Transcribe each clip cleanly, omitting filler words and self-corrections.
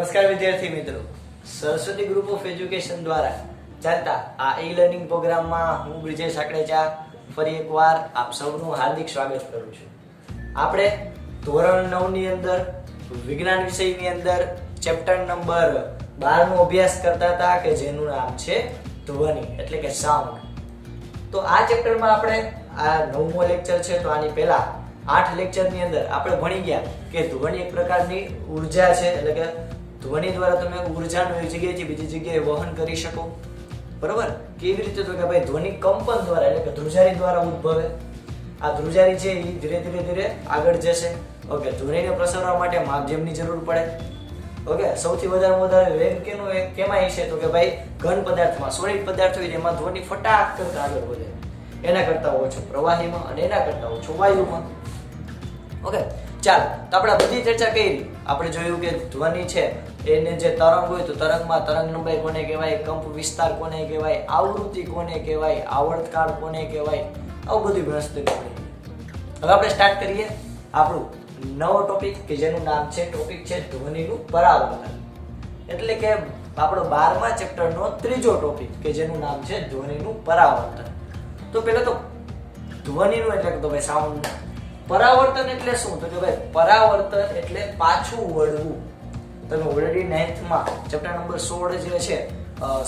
નમસ્કાર વિદ્યાર્થી મિત્રો, સરસ્વતી ગ્રુપ ઓફ એજ્યુકેશન દ્વારા ચાલતા આ ઈ લર્નિંગ પ્રોગ્રામમાં હું બ્રિજેશ સાકરેચા ફરી એકવાર આપ સૌનું હાર્દિક સ્વાગત કરું છું. આપણે ધોરણ 9 ની અંદર વિજ્ઞાન વિષયની અંદર ચેપ્ટર નંબર 12 નો અભ્યાસ કરતા હતા કે જેનું નામ છે ધ્વનિ એટલે કે સાઉન્ડ. તો આ ચેપ્ટરમાં આપણે આ 9મો લેક્ચર છે. તો આની પહેલા 8 લેક્ચરની અંદર આપણે ભણી ગયા કે ધ્વનિ એક પ્રકારની ઉર્જા છે, એટલે કે ધ્વનિ દ્વારા તમે ઉર્જાનું એક જગ્યાએથી બીજી જગ્યાએ વહન કરી શકો. બરોબર? કેવી રીતે? તો કે ભાઈ ધ્વનિ કંપન દ્વારા એટલે કે ધ્રુજારી દ્વારા ઉદ્ભવે. આ ધ્રુજારી છે એ ધીરે ધીરે આગળ જશે. ઓકે, ધ્વનિને પ્રસરવા માટે માધ્યમની જરૂર પડે. ઓકે, સૌથી વધારે વેગ કેમાં છે? તો કે ભાઈ ઘન પદાર્થમાં, સોલિડ પદાર્થ હોય તેમાં ધ્વનિ ફટાક કરતા આગળ વધે, એના કરતા ઓછો પ્રવાહીમાં અને એના કરતા ઓછો વાયુમાં. ઓકે, ચાલો, તો આપણે બધી ચર્ચા કરી. આપણે જોયું કે ધ્વનિ છે એને જે તરંગ હોય તો તરંગમાં તરંગ લંબાઈ કોને કહેવાય, કંપ વિસ્તાર કોને કહેવાય, આવૃત્તિ કોને કહેવાય, આવર્તકાળ કોને કહેવાય, આવું બધું ગણતરી કરી. હવે આપણે સ્ટાર્ટ કરીએ આપણું નવો ટોપિક કે જેનું નામ છે ધ્વનિનું પરાવર્તન. એટલે કે આપણો 12મા ચેપ્ટરનો ત્રીજો ટોપિક કે જેનું નામ છે ધ્વનિનું પરાવર્તન. તો પહેલા તો ધ્વનિનું એટલે કે તો ભાઈ સાઉન્ડ. પરાવર્તન એટલે શું? તો કે ભાઈ પરાવર્તન એટલે પાછું વળવું. તમે ઓલરેડી 9થમાં ચેપ્ટર નંબર 16 જે છે,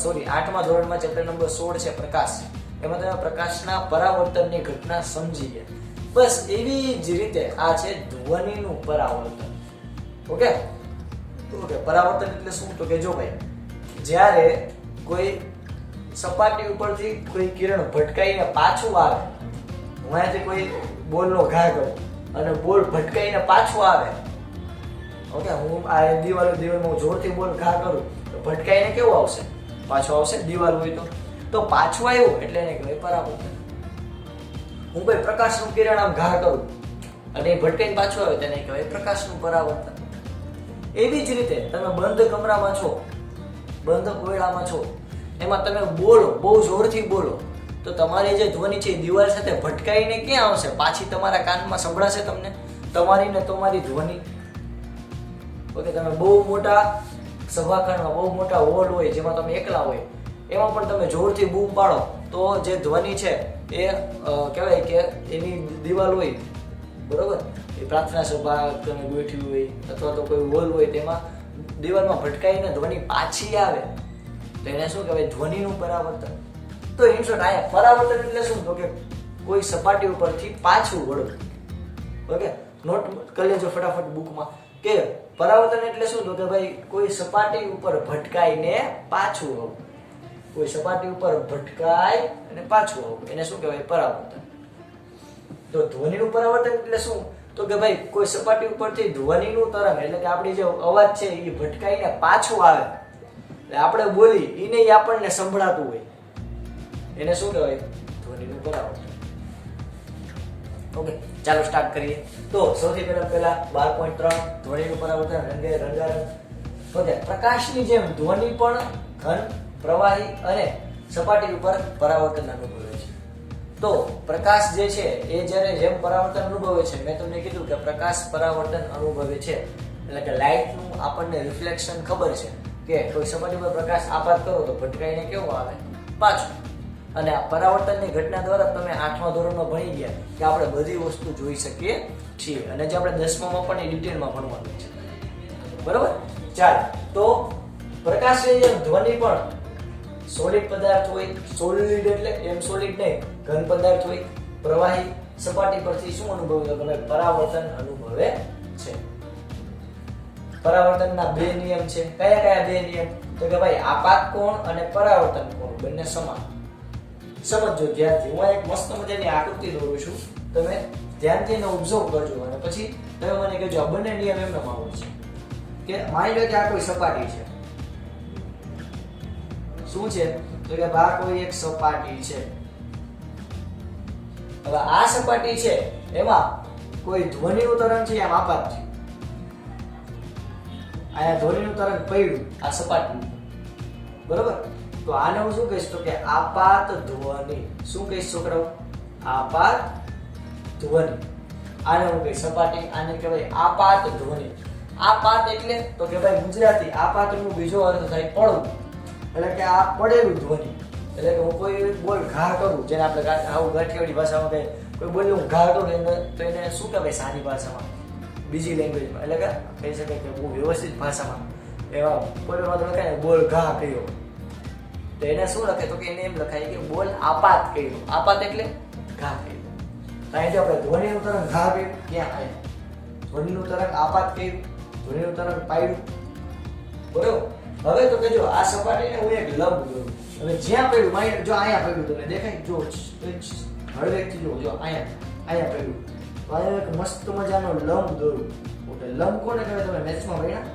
સોરી 8મા ધોરણમાં ચેપ્ટર નંબર 16 છે પ્રકાશ, એમાં તમે પ્રકાશના પરાવર્તનની ઘટના સમજી ગયા. બસ એવી જ રીતે આ છે ધ્વનિનું પરાવર્તન. ઓકે, પરાવર્તન એટલે શું? તો કે જો ભાઈ જ્યારે કોઈ સપાટી ઉપરથી કોઈ કિરણ ભટકાઈને પાછું આવે, હું અહીંયાથી કોઈ બોલનો ઘા કરું અને બોલ ભટકાઈને પાછું આવે. ઓકે, હું આ દિવાલમાં જોરથી બોલ ઘા કરું તો ભટકાઈને કેવું આવશે? પાછું આવશે. દિવાલ હોય તો પાછું આવ્યું એટલે એને કહેવાય પરાવર્તન. હું કોઈ પ્રકાશનું કિરણ આમ ઘા કરું અને એ ભટકાઈને પાછું આવે તેને કહેવાય પ્રકાશનું પરાવર્તન. એવી જ રીતે તમે બંધ કમરામાં છો, બંધ કોયડામાં છો, એમાં તમે બોલો, બહુ જોરથી બોલો તો તમારી જે ધ્વનિ છે એ દિવાલ સાથે ભટકાઈને ક્યાં આવશે? પાછી તમારા કાનમાં સંભળાશે તમને તમારી ને તમારી ધ્વનિ. ઓકે, તમે બહુ મોટા સભાખંડમાં, બહુ મોટા હોલ હોય જેમાં તમે એકલા હોય, એમાં પણ તમે જોરથી બૂમ પાડો તો જે ધ્વનિ છે એ કહેવાય કે એની દિવાલ હોય, બરોબર, એ પ્રાર્થના સભા તમે બેઠી હોય અથવા તો કોઈ હોલ હોય તેમાં દિવાલમાં ભટકાઈને ધ્વનિ પાછી આવે તો એને શું કહેવાય? ધ્વનિનું પરાવર્તન. તો ઇન શોર્ટ આયા પરાવર્તન એટલે શું? તો કે કોઈ સપાટી ઉપરથી પાછું વળવું. ઓકે, નોટ કરી લેજો ફટાફટ બુકમાં કે પરાવર્તન એટલે શું? તો કે ભાઈ કોઈ સપાટી ઉપર ભટકાઈને પાછું આવવું. કોઈ સપાટી ઉપર ભટકાય અને પાછું આવવું એને શું કહેવાય? પરાવર્તન. તો ધ્વનિનું પરાવર્તન એટલે શું? તો કે ભાઈ કોઈ સપાટી ઉપરથી ધ્વનિનું તરંગ એટલે કે આપણી જે અવાજ છે એ ભટકાઈને પાછું આવે એટલે આપણે બોલી એને આપણને સંભળાતું હોય એને શું કહેવાય? ધ્વનિનું પરાવર્તન. ઓકે, ચાલો સ્ટાર્ટ કરીએ. તો સૌથી પહેલા 12.3 ધ્વનિનું પરાવર્તન રંગારંગ. ઓકે, પ્રકાશની જેમ ધ્વનિ પણ ઘન, પ્રવાહી અને સપાટી ઉપર પરાવર્તન અનુભવે છે. તો પ્રકાશ જે છે એ જ્યારે જેમ પરાવર્તન અનુભવે છે, મેં તમને કીધું કે પ્રકાશ પરાવર્તન અનુભવે છે એટલે કે લાઇટનું આપણને રિફ્લેક્શન ખબર છે કે કોઈ સપાટી પર પ્રકાશ આપાત કરો તો ભટકાઈને કેવું આવે? પાછું. અને આ પરાવર્તનની ઘટના દ્વારા તમે 8મા ધોરણમાં ભણી ગયા કે આપણે બધી વસ્તુ જોઈ શકીએ છીએ અને જે આપણે 10મામાં પણ એ ડિટેલમાં ભણવાનું છે. બરોબર? ચાલો, તો પ્રકાશની જેમ ધ્વનિ પણ સોલિડ પદાર્થ હોય, સોલિડ એટલે એમ સોલિડ નહીં, ઘન પદાર્થ હોય, પ્રવાહી સપાટી પરથી શું અનુભવે? તો તમે પરાવર્તન અનુભવે છે. પરાવર્તનના 2 નિયમ છે. કયા 2 નિયમ? તો કે ભાઈ આપાત કોણ અને પરાવર્તન કોણ બંને સમાન. સમજો ધ્યાનથી. હું એક મસ્ત મજાની આકૃતિ દોરું છું, તમે ધ્યાનથી એને ઓબ્ઝર્વ કરજો અને પછી તમે મને કહેજો આ બંને નિયમ એમને માનો છે. કે માની લો કે આ કોઈ સપાટી છે. શું છે? તો કે આ કોઈ એક સપાટી છે. હવે આ સપાટી છે એમાં કોઈ ધ્વનિનું તરંગ છે આમ આપાત થયું. આયા ધ્વનિનું તરંગ પડ્યું આ સપાટી, બરોબર? તો આને હું શું કહીશ? તો કે આપાત ધ્વનિ. શું કહીશ છોકરાઓ? આપાત ધ્વનિ. આને હું કહીશ સપાટી, આને કહેવાય આપાત ધ્વનિ. આપાત એટલે તો કે ભાઈ ગુજરાતી આપાતનો બીજો અર્થ થાય પડવું, એટલે કે આ પડેલું ધ્વનિ. એટલે કે હું કોઈ બોલ ઘા કરું, જેને આપણે આવું ગાંઠિયાવાડી ભાષામાં કહે, કોઈ બોલ હું ઘા કરું તો એને શું કહેવાય સાદી ભાષામાં, બીજી લેંગ્વેજમાં, એટલે કે કહી શકાય કે બહુ વ્યવસ્થિત ભાષામાં એવા કોઈ લખાય બોલ ઘા કર્યો, તો એને શું લખે તો કે એને એમ લખાય કે બોલ આપાત કર્યો. આપાત એટલે ઘા કર્યો. અહીંથી આપણે ધ્વનિનું તરંગ ઘા કર્યું, ક્યાં આવ્યા? ધ્વનિનું તરંગ આપાત કર્યું, ધ્વનિનું તરંગ પાડ્યું. બરોબર. હવે તો કે જો આ સપાટીને હું એક લંબ દોરું. હવે જ્યાં પડ્યું માઇન્ડ જો અહીંયા પડ્યું તમને દેખાય, જો હળવેકથી જો અહીંયા પડ્યું, તો અહીંયા એક મસ્ત મજાનો લંબ દોરું. ઓકે, લંબ કોને કહેવાય તમે મેથ્સમાં ભણ્યા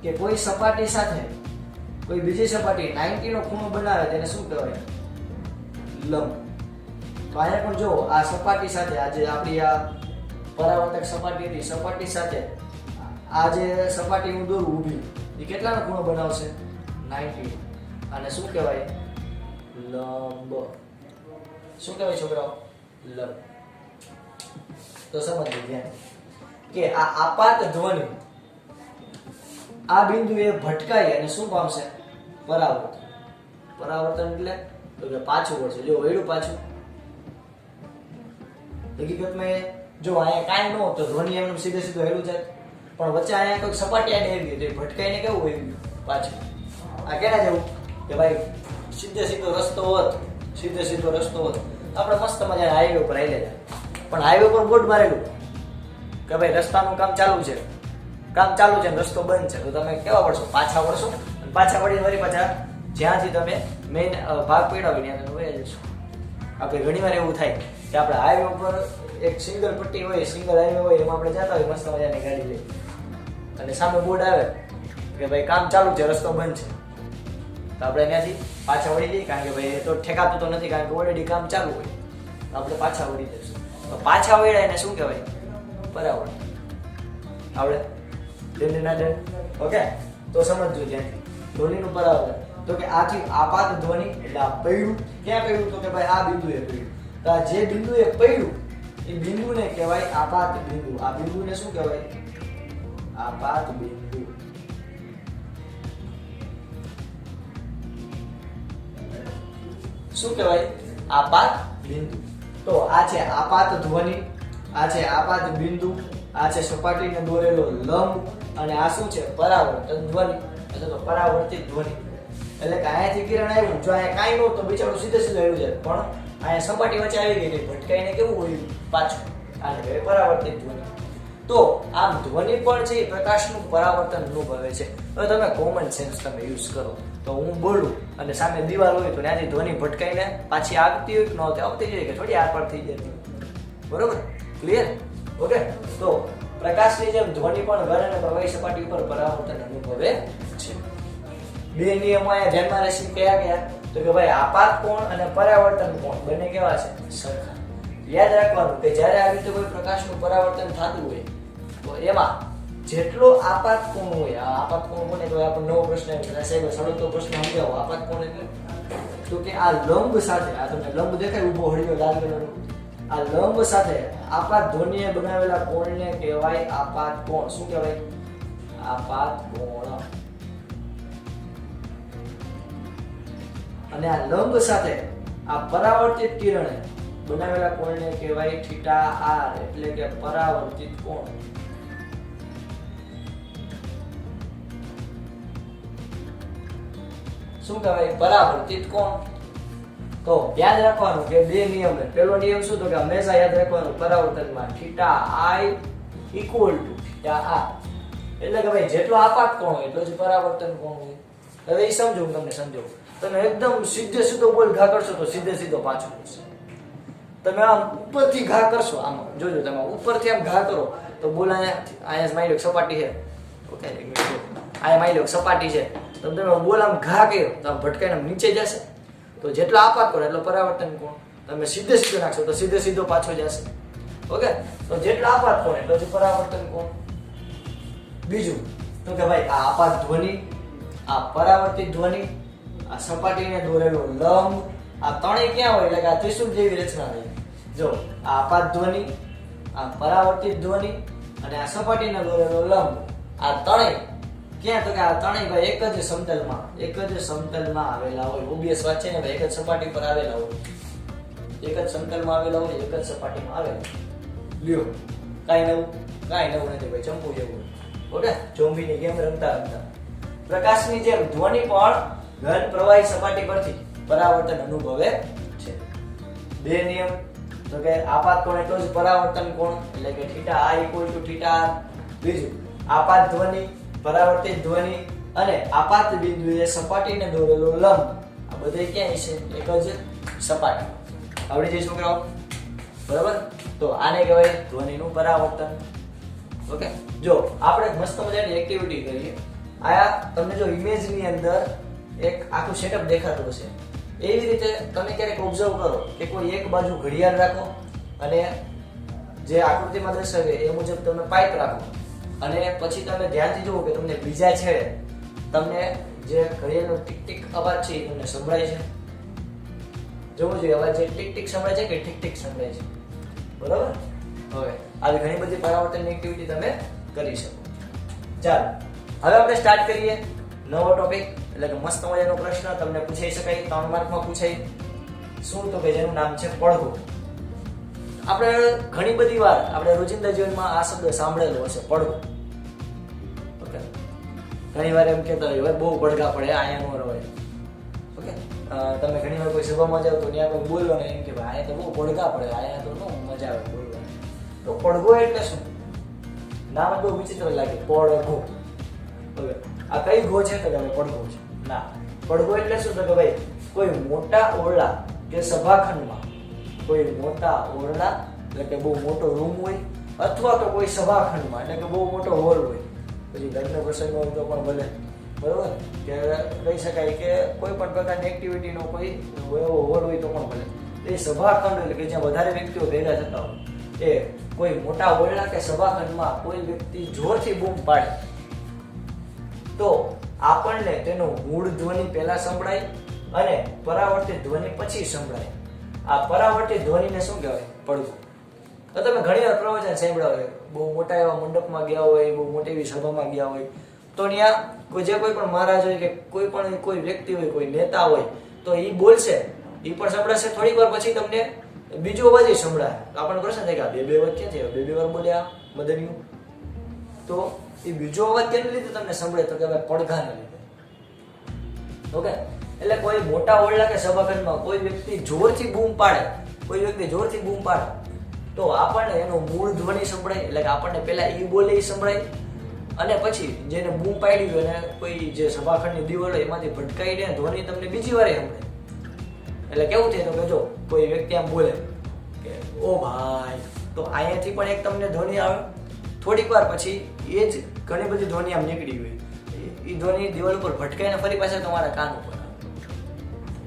કે કોઈ સપાટી સાથે કોઈ બીજી સપાટી 90 નો ખૂણો બનાવે તેને શું કહેવાય? લંબ. તો અહીંયા પણ જો આ સપાટી સાથે આ જે આપણી આ પરાવર્તક સપાટી હતી, સપાટી સાથે આ જે સપાટી હું દોરું ઊભી, એ કેટલાનો ખૂણો બનાવશે? 90. અને શું કહેવાય? લંબ. શું કહેવાય છોકરાઓ? લંબ. તો સમજો ધ્યાન કે આ આપાત ધ્વનિ આ બિંદુએ ભટકાઈ અને શું પામશે? પરાવર્તન. પરાવર્તન એટલે તો કે પાછું વળશે. જો વળ્યું પાછું. હકીકતમાં જો અહીંયા કાંઈ ન હોત તો ધ્વનિ એમનું સીધે સીધું હેલું જાય, પણ વચ્ચે અહીંયા કોઈક સપાટી આડી આવી ગઈ તો ભટકાઈને કેવું હોય પાછું? આ કેના જેવું કે ભાઈ સીધો રસ્તો હોત, સીધો રસ્તો હોત આપણે મસ્ત મજાના હાઈવે ઉપર આવી જાય, પણ હાઈવે પર બોર્ડ મારેલું કે ભાઈ રસ્તાનું કામ ચાલુ છે, ને રસ્તો બંધ છે, તો તમે કેવા પડશો? પાછા વળશો. અને પાછા વળીને વળી પાછા જ્યાંથી તમે મેઇન ભાગ પડ્યા હોય ત્યાં તમે વહી જશો. આપણે ઘણીવાર એવું થાય કે આપણે હાઈવે ઉપર એક સિંગલ પટ્ટી હોય, સિંગલ હાઈવે હોય, એમાં આપણે જતા હોય મસ્ત મજાની ગાડી લઈ, અને સામે બોર્ડ આવે કે ભાઈ કામ ચાલુ છે, રસ્તો બંધ છે, તો આપણે ત્યાંથી પાછા વળી જઈએ, કારણ કે ભાઈ એ તો ઠેકાતું તો નથી, કારણ કે ઓલરેડી કામ ચાલુ હોય, તો આપણે પાછા વળી જઈશું. તો પાછા વળ્યા એને શું કહેવાય? પરાવર્તન. આવડે? ઓકે, તો સમજજો ત્યાંથી ધ્વનિનું પરાવર્તન. તો કે આથી આપાત ધ્વનિ એટલે આ પડ્યું, ક્યાં પડ્યું? તો કે ભાઈ આ બિંદુએ પડ્યું. તો આ જે બિંદુએ પડ્યું એ બિંદુને કહેવાય આપાત બિંદુ. આ બિંદુને શું કહેવાય? આપાત બિંદુ. શું કહેવાય? આપાત બિંદુ. તો આ છે આપાત ધ્વનિ, આ છે આપાત બિંદુ, આ છે સપાટીને દોરેલો લંબ, અને આ શું છે? પરાવર્તન ધ્વનિ એટલે તો પરાવર્તિત ધ્વનિ. એટલે કે અહીંયાથી કિરણ આવ્યું, જો અહીંયા કાંઈ નહોતું તો બિચારું સીધે આવ્યું જાય, પણ અહીંયા સપાટી વચ્ચે આવી ગઈ એટલે ભટકાઈને કેવું હોય પાછું? આને કહેવાય પરાવર્તિત ધ્વનિ. તો આમ ધ્વનિ પણ છે એ પ્રકાશનું પરાવર્તન અનુભવે છે. હવે તમે કોમન સેન્સ તમે યુઝ કરો, તો હું બોલું અને સામે દિવાલ હોય તો ત્યાંથી ધ્વનિ ભટકાઈને પાછી આવતી હોય કે ન આવતી જોઈએ કે થોડી આર-પાર થઈ જાય. બરોબર? ક્લિયર? ઓકે, તો પ્રકાશની જેમ ધ્વનિ પણ ઘન અને પ્રવાહી સપાટી ઉપર પરાવર્તન અનુભવે છે. બે નિયમો અહીંયા ધ્યાનમાં રહેશે. કયા? તો કે ભાઈ આપાત કોણ અને પરાવર્તન કોણ બંને કેવા છે? સરખા. યાદ રાખવાનું કે જ્યારે આવી રીતે કોઈ પ્રકાશનું પરાવર્તન થતું હોય તો એમાં જેટલો આપાત કોણ હોય, આ આપાત કોણ કોને તો આપણને નવો પ્રશ્ન આવ્યો સાહેબ, સડકતો પ્રશ્ન સમજાવો. આપાત કોણ એટલે તો કે આ લંબ સાથે, આ તમને લંબ દેખાય ઊભો હળિયો લાલ કલરનો, આ લંબ સાથે આપાત ધ્વનિએ બનાવેલા કોણને કહેવાય આપાત કોણ. શું કહેવાય? આપાત કોણ. અને આ લંબ સાથે આ પરાવર્તિત કિરણે બનાવેલા કોણને કહેવાય થીટા આર, એટલે કે પરાવર્તિત કોણ. શું કહેવાય? પરાવર્તિત કોણ. તો યાદ રાખવાનું કે બે નિયમ છે. પહેલો નિયમ શું? તો કે હંમેશા યાદ રાખવાનું પરાવર્તનમાં theta i equal to theta r, એટલે કે ભાઈ જેટલો આપાત કોણ હોય એટલો જ પરાવર્તન કોણ હોય. હવે એ સમજો, હું તમને સમજાવું. તમે એકદમ સીધો બોલ ઘા કરશો તો સીધો પાછો પડશે. તમે આમ ઉપરથી ઘા કરશો, આમ જોજો તમે ઉપરથી આમ ઘા કરો તો બોલ અહીંયા માની લો સપાટી છે, ઓકે અહીંયા માની લો સપાટી છે, તો તમે બોલ આમ ઘા કર્યો તો આમ ભટકાઈને નીચે જશે. તો જેટલો આપાત કરો એટલો પરાવર્તન કોણ. તમે સીધો નાખશો તો સીધો પાછો જશે. ઓકે, તો જેટલો આપાત કોણ એટલો જ પરાવર્તન કોણ. બીજું તો કે ભાઈ આ આપાત ધ્વનિ, આ પરાવર્તિત ધ્વનિ, આ સપાટીને દોરેલો લંબ, આ ત્રણેય ક્યાં હોય? એટલે કે આ ત્રિશુલ જેવી રચના હોય. જો આ આપાત ધ્વનિ, આ પરાવર્તિત ધ્વનિ અને આ સપાટીને દોરેલો લંબ, આ ત્રણેય ક્યાં? તો કે આ ત્રણેય ભાઈ એક જ સમતલમાં આવેલા હોય. ઓબિયસ વાત છે ને ભાઈ, એક જ સપાટી પર આવેલા હોય. એક જ સમતલમાં આવેલા હોય, એક જ સપાટીમાં આવેલા. લ્યો, કાંઈ નવું નથી ભાઈ, ચંપુ જેવું. ઓકે, ઝોમ્બીની ગેમ રમતા પ્રકાશની જેમ ધ્વનિ પણ ઘન પ્રવાહી સપાટી પરથી પરાવર્તન અનુભવે છે. બે નિયમ તો કે આપાત કોણ એટલો જ પરાવર્તન કોણ, એટલે કે θ r = θ r. બીજું, આપાત ધ્વનિ, પરાવર્તિત ધ્વનિ અને આપાત બિંદુએ સપાટીને દોરેલો લંબ, આ બધે ક્યાં છે? એક જ સપાટી. આવડી જાય છોકરાઓ? બરાબર. તો આને કહેવાય ધ્વનિનું પરાવર્તન. ઓકે, જો આપણે મસ્ત મજાની એક્ટિવિટી કરીએ. આ તમને જો ઇમેજની અંદર એક આખું સેટઅપ દેખાતું હશે, એવી રીતે તમે ક્યારેક ઓબ્ઝર્વ કરો કે કોઈ એક બાજુ ઘડિયાળ રાખો અને જે આકૃતિમાં દર્શાવે એ મુજબ તમે પાઇપ રાખો, અને પછી તમે ધ્યાનથી જુઓ કે તમને બીજા છેડે તમને જે ઘડિયાળનો ટીક ટીક અવાજ છે એ તમને સંભળાય છે. જોવું જોઈએ અવાજ જે ટીક ટીક સંભળાય છે કે ઠીક ઠીક સંભળાય છે. બરાબર. હવે આવી ઘણી બધી પરાવર્તનની એક્ટિવિટી તમે કરી શકો. ચાલો હવે આપણે સ્ટાર્ટ કરીએ નવો ટોપિક, એટલે કે મસ્ત મજાનો પ્રશ્ન તમને પૂછાઈ શકાય, 3 માર્કમાં પૂછાય. શું? તો કે જેનું નામ છે પડઘો. આપણે ઘણી બધી વાર આપણે રોજિંદા જીવનમાં આ શબ્દ સાંભળેલો હશે, પડઘો. ઓકે, ઘણી વાર એમ કહેતા હોય બહુ પડઘા પડે, અહીંયા નો રવાય. ઓકે, તમે ઘણી વાર કોઈ સભામાં જાવ તો ત્યાં કોઈ બોલો ને એમ કે ભાઈ અહીંયા તો બહુ પડઘા પડે, અહીંયા તો નો મજા આવે બોલવાની. તો પડઘો એટલે શું? નામ બહુ વિચિત્ર લાગે, પડઘો. હવે આ કઈ ઘો છે? તો તમે પડઘો છે ના. પડઘો એટલે શું? તો કે ભાઈ કોઈ મોટા ઓરડા કે સભાખંડમાં, કોઈ મોટા ઓરડા એટલે કે બહુ મોટો રૂમ હોય, અથવા તો કોઈ સભાખંડમાં એટલે કે બહુ મોટો હોલ હોય, પછી લગ્ન પ્રસંગ હોય તો પણ ભલે, બરોબર, કે કહી શકાય કે કોઈ પણ પ્રકારની એક્ટિવિટીનો કોઈ એવો હોલ હોય તો પણ ભલે. એ સભાખંડ એટલે કે જ્યાં વધારે વ્યક્તિઓ ભેગા થતા હોય, એ કોઈ મોટા ઓરડા કે સભાખંડમાં કોઈ વ્યક્તિ જોરથી બૂમ પાડે તો આપણને તેનો મૂળ ધ્વનિ પહેલા સંભળાય અને પરાવર્તિત ધ્વનિ પછી સંભળાય. આ પરાવર્તિત ધ્વનિને શું કહેવાય? પડઘો. તો તમે ઘણી વાર પ્રવચન સાંભળ્યા હોય, બહુ મોટા એવા મંડપમાં ગયા હોય, બહુ મોટી એવી સભામાં ગયા હોય, તો ત્યાં કોઈ પણ મહારાજ હોય કે કોઈ વ્યક્તિ હોય, કોઈ નેતા હોય, તો એ બોલશે, એ પણ સંભળાશે. થોડીક વાર પછી તમને બીજો અવાજ સંભળાય. આપણને પ્રશ્ન થાય કે બે અવાજ ક્યાં થયા? બે વાર બોલ્યા મદનિયું. તો એ બીજો અવાજ કેને લીધે તમને સંભળે? તો કે ભાઈ પડઘાને લીધે. ઓકે, એટલે કોઈ મોટા ઓરડા કે સભાખંડમાં કોઈ વ્યક્તિ જોરથી બૂમ પાડે, તો આપણને એનો મૂળ ધ્વનિ સંભળાય, એટલે કે આપણને પહેલા એ બોલે એ સંભળાય, અને પછી જેને બૂમ પાડી હોય અને કોઈ જે સભાખંડની દીવાલ હોય એમાંથી ભટકાઈને ધ્વનિ તમને બીજી વાર સંભળાય. એટલે કેવું થાય? તો કે જો કોઈ વ્યક્તિ આમ બોલે કે ઓ ભાઈ, તો અહીંયાથી પણ એક તમને ધ્વનિ આવે. થોડીક વાર પછી એ જ ઘણી બધી ધ્વનિ આમ નીકળી હોય, એ ધ્વનિ દિવાલ ઉપર ભટકાઈને ફરી પાછા તમારા કાન ઉપર આવે.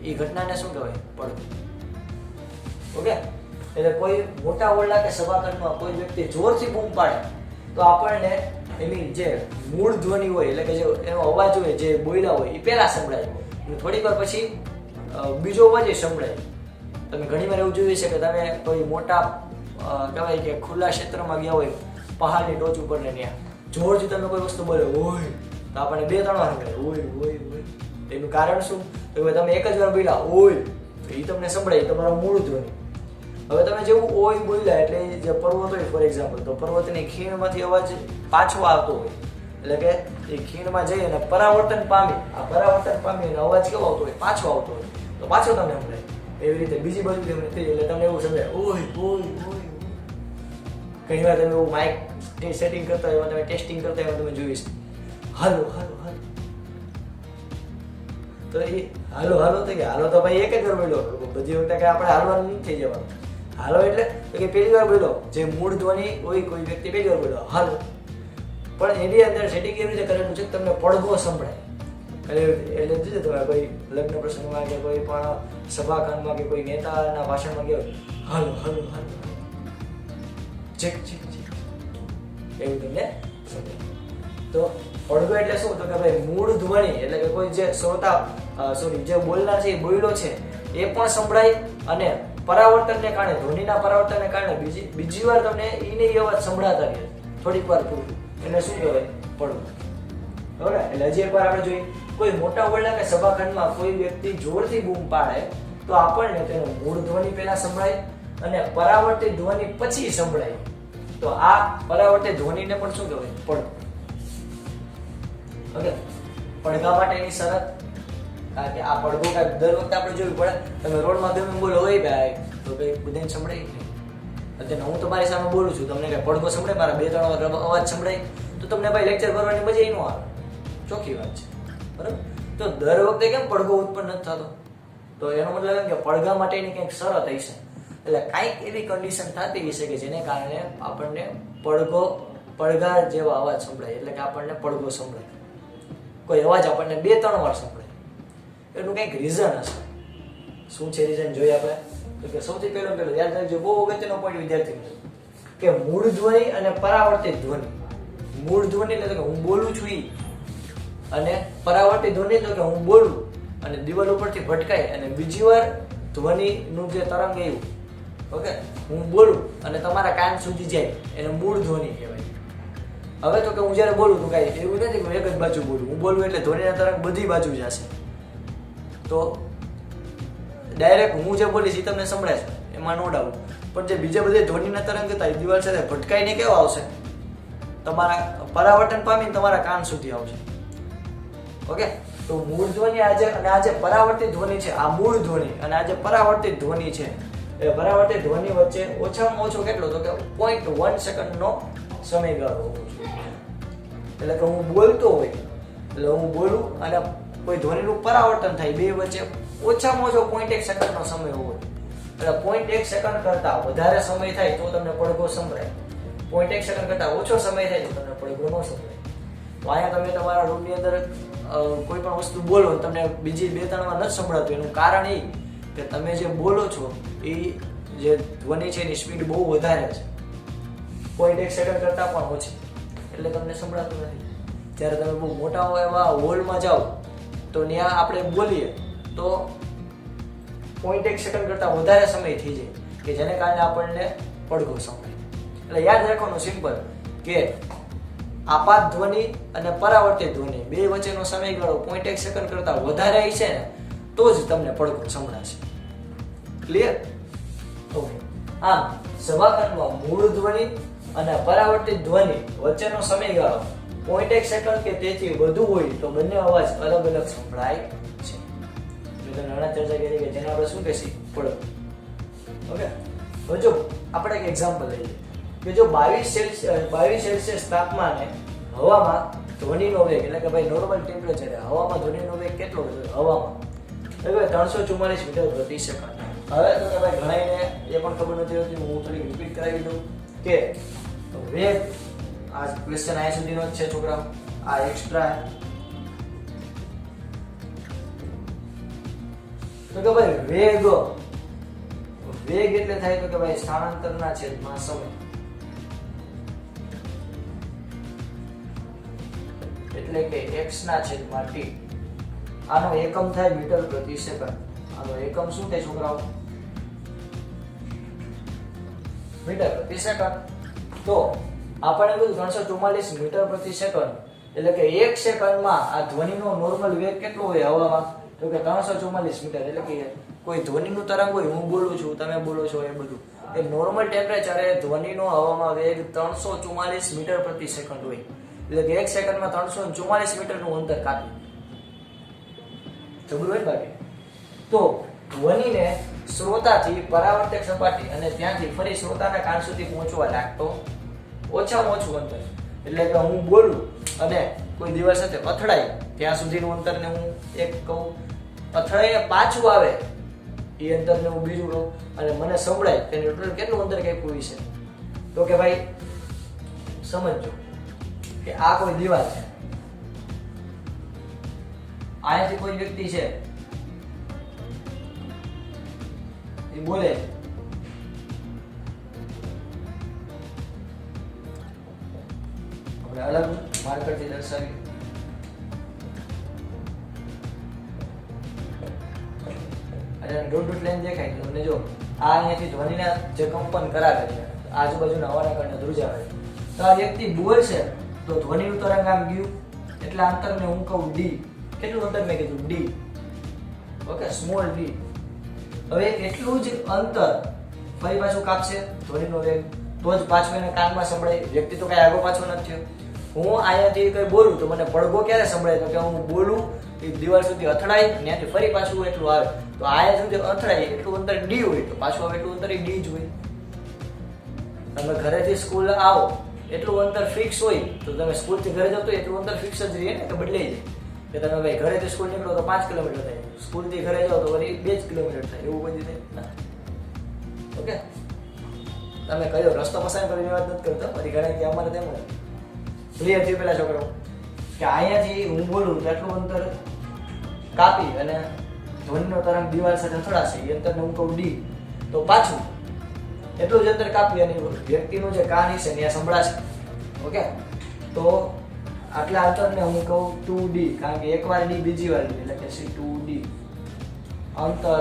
એ ઘટનાને શું કહેવાય? પડઘો. ઓકે, એટલે કોઈ મોટા ઓરડા કે સભાખંડમાં કોઈ વ્યક્તિ જોરથી બૂમ પાડે તો આપણને એની જે મૂળ ધ્વનિ હોય, એટલે કે જે એનો અવાજ હોય, જે બોલ્યા હોય, એ પહેલા સંભળાય, અને થોડીક વાર પછી બીજો અવાજ સંભળાય. તમે ઘણી વાર એવું જોયું છે કે તમે કોઈ મોટા કહેવાય કે ખુલ્લા ક્ષેત્રમાં ગયા હોય, પહાડની ટોચ ઉપર ને ત્યાં જોરથી તમે કોઈ વસ્તુ બોલો ઓય, તો આપણને 2-3 વાર સંભળાય ઓય ઓય ઓય. એનું કારણ શું? તો તમે એક જ વાર બોલ્યા ઓય, તો એ તમને સંભળાય, તમારો મૂળ ધ્વનિ. હવે તમે જેવું ઓય બોલ્યા એટલે જે પર્વત હોય ફોર એક્ઝામ્પલ, તો પર્વતની ખીણમાંથી અવાજ પાછો આવતો હોય, એટલે કે એ ખીણમાં જઈ અને પરાવર્તન પામી, આ પરાવર્તન પામી અને અવાજ કેવો આવતો હોય? પાછો આવતો હોય, તો પાછો તમને સંભળાય. એવી રીતે બીજી બાજુ તમને થઈ એટલે તમને એવું સંભળાય ઓય ઓય ઓય. ઘણી વાર તમે એવું માઇક સેટિંગ કરતા હોય, તમે ટેસ્ટિંગ કરતા હોય, તમે જોઈશ હાલો હાલો હાલો, તો એ હાલો હાલો તો કે હાલો તો ભાઈ એક જ વાર બોલ્યો, બધી વખતે કે આપણે હાલવાનું નહીં થઈ જવાનું. હાલો એટલે તો કે પહેલી વાર બોલ્યો, જે મૂળ ધ્વનિ હોય કોઈ વ્યક્તિ પહેલી વાર બોલ્યો હાલો, પણ એની અંદર સેટિંગ એવી રીતે કરેલું છે કે તમને પડઘો સંભળાય. એટલે જોજો તમે કોઈ લગ્ન પ્રસંગમાં કે કોઈ પણ સભાખંડમાં કે કોઈ નેતાના ભાષણમાં ગયો હાલો હાલો હાલો ચેક ચેક ચેક, એવું તમને સમજાય. તો પડઘો એટલે શું? તો કે ભાઈ મૂળ ધ્વનિ એટલે કે કોઈ જે શ્રોતા જે બોલનાર છે એ બોલ્યો છે એ પણ સંભળાય, અને પરાવર્તનને કારણે, ધ્વનિના પરાવર્તનને કારણે બીજી વાર તમને એને અવાજ સંભળાતા રહે થોડીક વાર પૂરતું. એને શું કહેવાય? પડઘો. બરાબર? એટલે હજી એકવાર આપણે જોઈએ, કોઈ મોટા ઓરડા કે સભાખંડમાં કોઈ વ્યક્તિ જોરથી બૂમ પાડે તો આપણને તેનો મૂળ ધ્વનિ પહેલા સંભળાય અને પરાવર્તિત ધ્વનિ પછી સંભળાય. તો આ પરાવર્તિત ધ્વનિને પણ શું કહેવાય? પડઘો. ઓકે, પડઘા માટેની શરત, કારણ કે આ પડઘો કાંઈ દર વખતે આપણે જોવું પડે. તમે રોડમાં ગમે બોલો હોય ભાઈ તો કઈ બધાને સંભળાય નહીં. અત્યારે હું તમારી સામે બોલું છું, તમને કઈ પડઘો સંભળાય? મારા 2-3 અવાજ સંભળાય તો તમને ભાઈ લેક્ચર કરવાની મજા ન આવે. ચોખ્ખી વાત છે, બરાબર? તો દર વખતે કેમ પડઘો ઉત્પન્ન નથી થતો? તો એનો મતલબ એમ કે પડઘા માટેની કંઈક શરત હશે. એટલે કાંઈક એવી કન્ડિશન થતી હશે કે જેને કારણે આપણને પડઘા જેવા અવાજ સંભળાય, એટલે કે આપણને પડઘો સંભળાય. કોઈ અવાજ આપણને 2-3 વાર સંભળાય, એનું કંઈક રીઝન હશે. શું છે રીઝન જોઈએ આપણે. તો કે સૌથી પહેલું યાદ રાખજો, બહુ અગત્યનો પોઈન્ટ વિદ્યાર્થી મિત્રો, કે મૂળ ધ્વનિ અને પરાવર્તિત ધ્વનિ. મૂળ ધ્વનિ એટલે કે હું બોલું છું ઈ, અને પરાવર્તિત ધ્વનિ એટલે કે હું બોલું અને દિવાલ ઉપરથી ભટકાય અને બીજી વાર ધ્વનિનું જે તરંગ આવ્યું, ઓકે, હું બોલું અને તમારા કાન સુધી જાય, એને મૂળ ધ્વનિ કહેવાય. હવે તો કે હું જ્યારે બોલું તો કાંઈ એવું નથી કે એક જ બાજુ બોલું. હું બોલું એટલે ધ્વનિના તરંગ બધી બાજુ જશે. તો ડાયરેક્ટ હું જે બોલીશ એ તમને સંભળાય છે, એમાં નો ડાઉટ. પણ જે બીજા બધા ધ્વનિના તરંગ હતા એ દિવાલ સાથે ભટકાઈને કેવા આવશે? તમારા પરાવર્તન પામીને તમારા કાન સુધી આવશે. ઓકે, તો મૂળ ધ્વનિ આજે અને આજે પરાવર્તિત ધ્વનિ છે, આ મૂળ ધ્વનિ અને આજે પરાવર્તિત ધ્વનિ છે. એ પરાવર્તિત ધ્વનિ વચ્ચે ઓછામાં ઓછો કેટલો? તો કે 0.1 સેકન્ડનો સમયગાળો હોવો જોઈએ. એટલે કે હું બોલતો હોય, એટલે હું બોલું અને કોઈ ધ્વનિનું પરાવર્તન થાય, બે વચ્ચે ઓછામાં ઓછો 0.1 સેકન્ડનો સમય હોવો જોઈએ. એટલે 0.1 સેકન્ડ કરતા વધારે સમય થાય તો તમને પડઘો સંભળાય. 0.1 સેકન્ડ કરતા ઓછો સમય થાય તો તમને પડઘો ન સંભળાય. તો અહીંયા તમે તમારા રૂમની અંદર કોઈ પણ વસ્તુ બોલો તમને બીજી 2-3 વાર નથી સંભળાતું. એનું કારણ એ કે તમે જે બોલો છો એ જે ધ્વનિ છે એની સ્પીડ બહુ વધારે છે, 0.1 સેકન્ડ કરતા પણ ઓછી, એટલે તમને સંભળાતું નથી. જ્યારે તમે બહુ મોટા એવા હોલમાં જાઓ તો ત્યાં આપણે બોલીએ તો 0.1 સેકન્ડ કરતા વધારે સમય થઈ જાય કે જેને કારણે આપણને પડઘો સંભળાય. એટલે યાદ રાખવાનું સિમ્પલ કે આપાત ધ્વનિ અને પરાવર્તિત ધ્વનિ બે વચ્ચેનો સમયગાળો 0.1 સેકન્ડ કરતા વધારે છે ને તો જ તમને પડઘો સંભળાશે. ક્લિયર? ઓકે. આમ સભાખંડમાં મૂળ ધ્વનિ અને પરાવર્તિત ધ્વનિ વચ્ચેનો સમયગાળો 0.1 સેકન્ડ કે તેથી વધુ હોય તો બંને અવાજ અલગ અલગ સંભળાય છે. મેં તમને હમણાં ચર્ચા કરી કે જેને આપણે શું કહીએ? પડઘો. ઓકે, તો જો આપણે એક એક્ઝામ્પલ લઈએ કે જો 22 સેલ્સિયસ તાપમાને હવામાં ધ્વનિનો વેગ, એટલે કે ભાઈ નોર્મલ ટેમ્પરેચર હવામાં ધ્વનિનો વેગ કેટલો હોય? હવામાં 344 મીટર પ્રતિ સેકન્ડ. હવે તો કે ભાઈ ઘણાઈને એ પણ ખબર નથી હોતી, હું થોડી રિપીટ કરાવી દઉં કે વેગ, આ ક્વેશ્ચન અહીંયા સુધીનો જ છે છોકરાઓ, આ એક્સ્ટ્રા. તો કે ભાઈ વેગ એટલે થાય તો કે ભાઈ સ્થાનાંતરના છેદમાં સમય, એટલે કે x ના છેદમાં t. આનો એકમ થાય મીટર પ્રતિ સેકન્ડ. આનો એકમ શું થાય છોકરાઓ? મીટર પ્રતિ સેકન્ડ. તો આપણે કીધું 344 મીટર પ્રતિ સેકન્ડ, એટલે કે 1 સેકન્ડમાં આ ધ્વનિનો નોર્મલ વેગ કેટલો હોય હવામાં? તો કે 344 મીટર. એટલે કે કોઈ ધ્વનિનું તરંગ હોય, હું બોલું છું, તમે બોલો છો, એ બધું એ નોર્મલ ટેમ્પરેચરે ધ્વનિનો હવામાં વેગ 344 મીટર પ્રતિ સેકન્ડ હોય. એટલે કે 1 સેકન્ડમાં 344 મીટરનું અંતર કાપ્યું. જબરું હોય બાકી. તો ધ્વનિને શ્રોતાથી પરાવર્તક સપાટી અને ત્યાંથી ફરી શ્રોતાના કાન સુધી પહોંચવા લાગતો ઓછામાં ઓછું અંતર, એટલે કે હું બોલું અને કોઈ દિવાલ સાથે અથડાય ત્યાં સુધીનું અંતરને હું એક કહું, અથડાઈને પાછું આવે એ અંતરને હું બીજું કહું, અને મને સંભળાય તેની ટોટલ કેટલું અંતર કાપ્યું છે? તો કે ભાઈ સમજો કે આ કોઈ દિવાલ છે, અહીંયાથી કોઈ વ્યક્તિ છે એ બોલે, આપણે અલગ માર્કરથી દર્શાવી. અને ડોટ લાઈન દેખાય તમને, જો આ અહીંયાથી ધ્વનિના જે કંપન કરાવે છે આજુબાજુના હવાના કારણે ધ્રુજાવે, તો આ વ્યક્તિ બોલશે તો ધ્વનિનું તરંગ આમ ગયું એટલે અંતરને હું કહું d. કેટલું અંતર મેં કીધું d. Okay, small d. હવે એટલું જ અંતર ફરી પાછું કાપશે ધ્વનિનો વેગ, તો જ પાછું એને કાનમાં સંભળાય. વ્યક્તિ તો કઈ આગો પાછો નથી થયો. હું અહીંયાથી કઈ બોલું તો મને પડઘો ક્યારે સંભળાય? તો કે હું બોલું એ દિવાલ સુધી અથડાય, ત્યાંથી ફરી પાછું એટલું આવે. તો આયા સુધી અથડાય એટલું અંતર d હોય તો પાછું આવે એટલું અંતર d જ હોય. તમે ઘરેથી સ્કૂલ આવો એટલું અંતર ફિક્સ હોય તો તમે સ્કૂલથી ઘરે જાવ તો એટલું અંતર ફિક્સ જ રહે ને, કે બદલાઈ જાય. કે તમે ભાઈ ઘરેથી સ્કૂલ નીકળો તો 5 કિલોમીટર થાય, સ્કૂલથી ઘરે જાઓ તો વળી 2 જ કિલોમીટર થાય, એવું બધી થાય ના. ઓકે, તમે કયો રસ્તો પસંદ કરીને વાત નથી કરતો, પછી ઘરે કે અમારે તેમ ક્લિયર થયું પેલા છોકરાઓ કે અહીંયાથી હું બોલું તો એટલું અંતર કાપી અને ધ્વનિનો તરંગ દિવાલ સાથે અથડાશે, એ અંતરને હું કહું d. તો પાછું એટલું જ અંતર કાપી અને વ્યક્તિનું જે કાન છે ત્યાં સંભળાશે. ઓકે, તો આટલા અંતરને હું કહું 2d, કારણ કે એકવાર d બીજી વાર d એટલે કે 2d અંતર.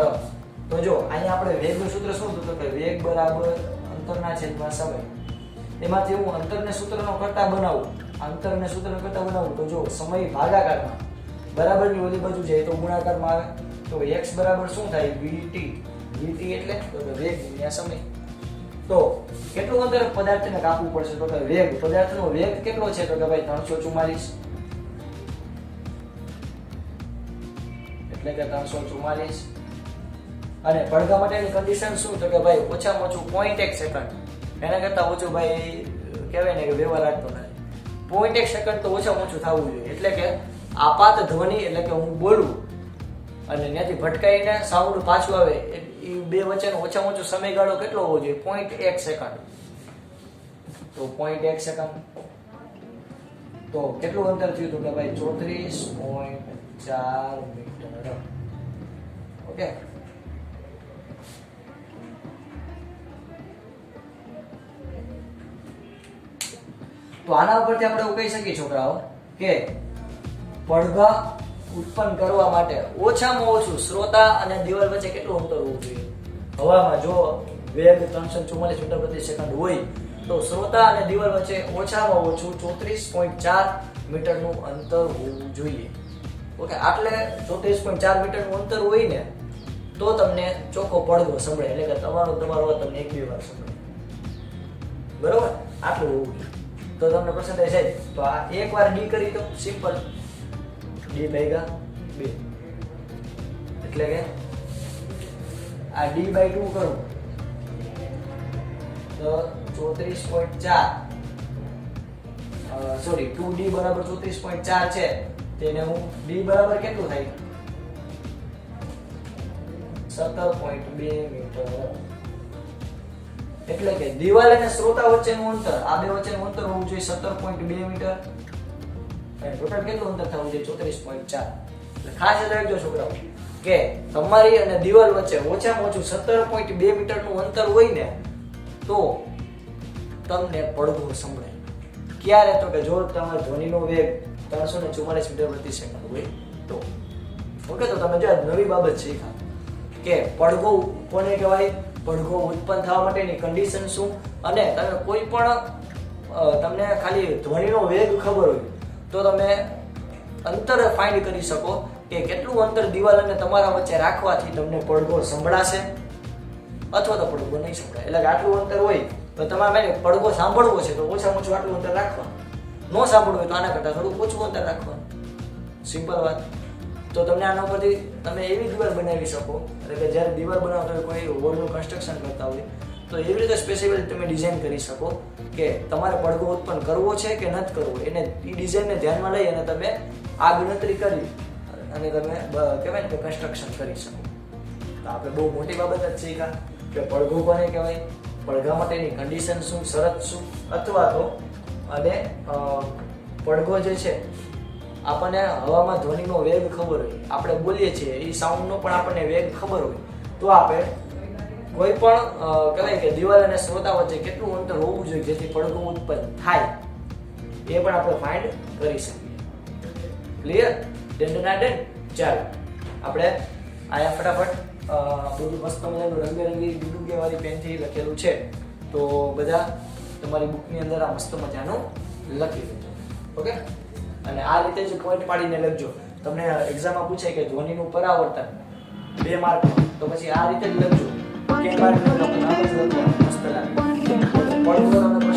તો જો અહીંયા આપણે વેગનું સૂત્ર શું હતું? તો કે વેગ બરાબર અંતરના છેદમાં સમય. એમાંથી હું અંતરને સૂત્રનો કરતા બનાવું, અંતરને સૂત્રનો કરતા બનાવું તો જો સમય ભાગાકારમાં બરાબરની ઓલી બાજુ જાય તો ગુણાકારમાં આવે. તો x બરાબર શું થાય? vt. vt એટલે તો કે વેગ ગુણ્યા સમય. તો કેટલું અંતર પદાર્થને કાપવું પડશે? તો કે વેગ, પદાર્થનો વેગ કેટલો છે? તો કે ભાઈ 344, એટલે કે 344. અને પડઘા માટેની કન્ડિશન શું? તો કે ભાઈ ઓછામાં ઓછું 0.1 સેકન્ડ, એના કરતા ઓછું ભાઈ કહેવાય ને કે વ્યવહાર રાખતો નથી. 0.1 સેકન્ડ તો ઓછામાં ઓછું થવું જોઈએ. એટલે કે આપાત ધ્વનિ એટલે કે હું બોલું અને ત્યાંથી ભટકાઈને સાઉન્ડ પાછું આવે એ બે વચ્ચેનો ઓછામાં ઓછો સમયગાળો કેટલો હોવો જોઈએ? 0.1 સેકન્ડ. તો 0.1 સેકન્ડ તો કેટલું અંતર થયું? તો કે ભાઈ 34.4 મીટર. ઓકે, તો આના ઉપરથી આપણે એવું કહી શકીએ છોકરાઓ કે પડઘા ઉત્પન્ન કરવા માટે ઓછામાં ઓછું શ્રોતા અને દિવાલ વચ્ચે કેટલું અંતર હોવું જોઈએ? હવામાં જો વેગ 344 મીટર પ્રતિ સેકન્ડ હોય તો શ્રોતા અને દિવાલ વચ્ચે ઓછામાં ઓછું 34.4 મીટરનું અંતર હોવું જોઈએ. ઓકે, આટલે 34.4 મીટરનું અંતર હોય ને તો તમને ચોખ્ખો પડઘો સંભળાય, એટલે કે તમારો તમને 1-2 વાર સંભળાય. બરોબર, આટલું હોવું જોઈએ. તો તમને પ્રશ્ન થાય સાહેબ તો આ એકવાર d કરી દો, સિમ્પલ d ભાગ્યા 2, એટલે કે આ d બાય 2 કરું તો 34.4 સોરી 2d બરાબર 34.4 છે, તેને હું d બરાબર કેટલું થાય? 17.2 મીટર. એટલે કે દિવાલ અને શ્રોતા વચ્ચેનું અંતર, આ બે વચ્ચેનું અંતર હોવું જોઈએ 17.2 મીટર. અને ટોટલ કેટલું અંતર થવું જોઈએ? 34.4. એટલે ખાસ યાદ રાખજો છોકરાઓ કે તમારી અને દિવાલ વચ્ચે ઓછામાં ઓછું 17.2 મીટરનું અંતર હોય ને તો તમને પડઘો સંભળાય. ક્યારે? તો કે જો તમારો ધ્વનિનો વેગ 344 મીટર પ્રતિ સેકન્ડ હોય તો. ઓકે, તો તમે જો નવી બાબત શીખ્યા કે પડઘો કોને કહેવાય, પડઘો ઉત્પન્ન થવા માટેની કન્ડિશન શું, અને તમે કોઈ પણ તમને ખાલી ધ્વનિનો વેગ ખબર હોય તો તમે અંતર ફાઇન્ડ કરી શકો કે કેટલું અંતર દિવાલ અને તમારા વચ્ચે રાખવાથી તમને પડઘો સંભળાશે અથવા તો પડઘો નહીં સંભળાય. એટલે કે આટલું અંતર હોય તો તમારે પડઘો સાંભળવો છે તો ઓછામાં ઓછું આટલું અંતર રાખવાનું, ન સાંભળવું હોય તો આના કરતાં થોડું ઓછું અંતર રાખવાનું. સિમ્પલ વાત. તો તમને આના ઉપરથી તમે એવી દિવાલ બનાવી શકો, એટલે કે જ્યારે દિવાલ બનાવતા હોય કોઈ વોલનું કન્સ્ટ્રક્શન કરતા હોય તો એવી રીતે સ્પેસિફિક તમે ડિઝાઇન કરી શકો કે તમારે પડઘો ઉત્પન્ન કરવો છે કે નથી કરવો, એને એ ડિઝાઇનને ધ્યાનમાં લઈ અને તમે આ ગણતરી કરી અને તમે કહેવાય ને કે કન્સ્ટ્રક્શન કરી શકો. તો આપણે બહુ મોટી બાબત જ શીખ્યા કે પડઘો કોને કહેવાય, પડઘા માટેની કન્ડિશન શું, શરત શું, અથવા તો અને પડઘો જે છે આપણને હવામાં ધ્વનિનો વેગ ખબર હોય, આપણે બોલીએ છીએ એ સાઉન્ડનો પણ આપણને વેગ ખબર હોય તો આપણે કોઈ પણ કહેવાય કે દિવાલ અને શ્રોતા વચ્ચે કેટલું અંતર હોવું જોઈએ જેથી પડઘો ઉત્પન્ન થાય એ પણ આપણે ફાઇન્ડ કરી શકીએ. ક્લિયર? ડન. ચાલો આપણે અહીંયા ફટાફટ બધું મસ્ત મજાનું રંગબેરંગી ડુડુગે વાળી પેનથી લખેલું છે તો બધા તમારી બુકની અંદર આ મસ્ત મજાનું લખી દેજો. ઓકે, અને આ રીતે જ પોઈન્ટ પાડીને લખજો. તમને એક્ઝામમાં પૂછે કે ધ્વનિનું પરાવર્તન 2 માર્ક, તો પછી આ રીતે જ લખજો. કે માર્ક નો લખો, નામ જ લખો, મસ્ત લાગે. પડવો તમે